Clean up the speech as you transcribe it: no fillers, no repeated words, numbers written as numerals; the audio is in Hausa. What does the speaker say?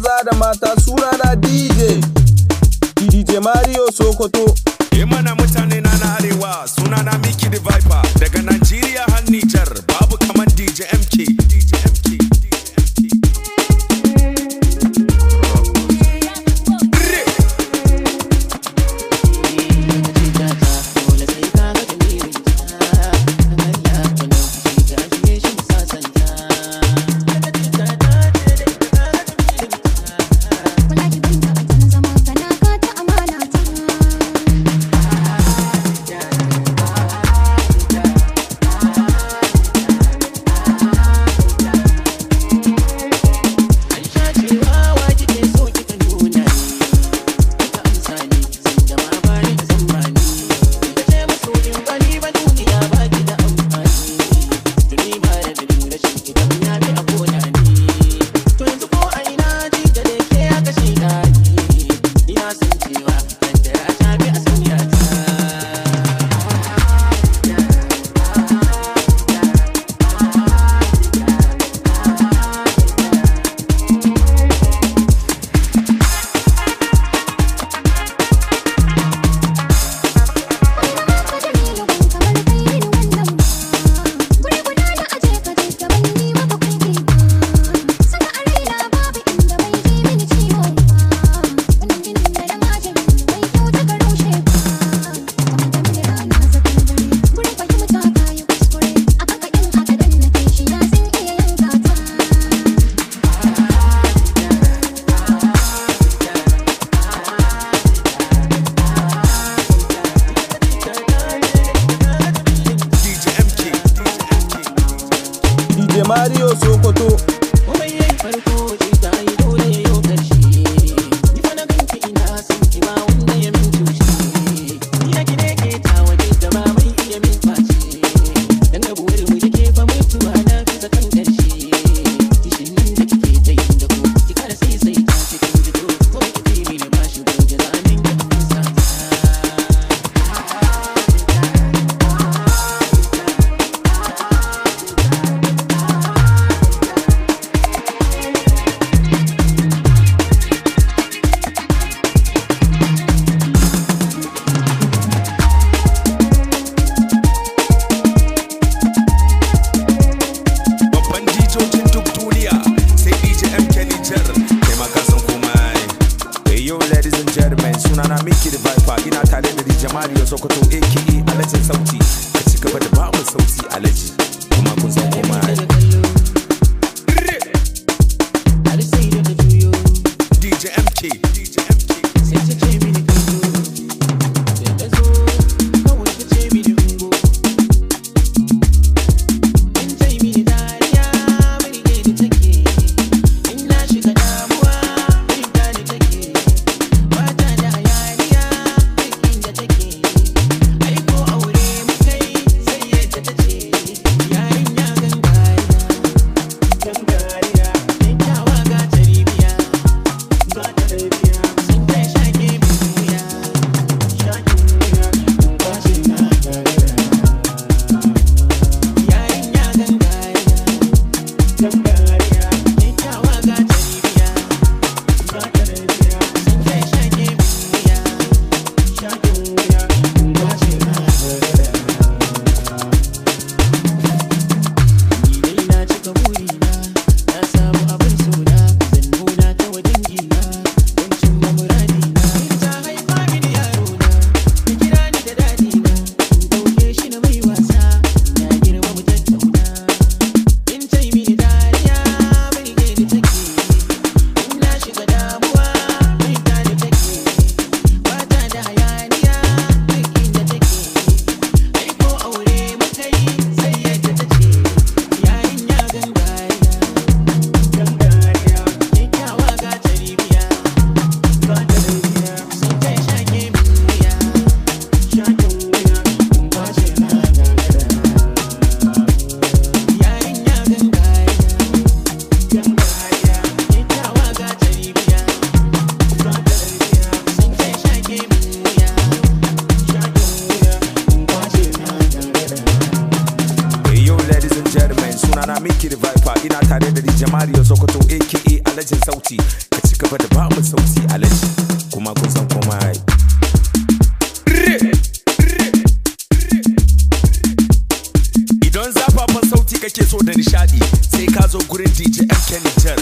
maza da mata, sunana DJ Mario Sokoto. Mana mutane na arewa, sunana Miki the Viper. Daga Nigeria har Niger, babu kaman DJ MK. DJ Mario Sokoto. Sunana Miki the Viper, ina tare da DJ Mario Sokoto aka Alhaji Sauti. Ka ci gaba da ba mu sauti Alhaji, kuma kun san kuma DJ MK. alajin sauti ka ci gaba da ba mu sauti alaji kuma kun san komai. Idan zafafan sauti kake so da nishadi sai ka zo gurin DJ MK Niger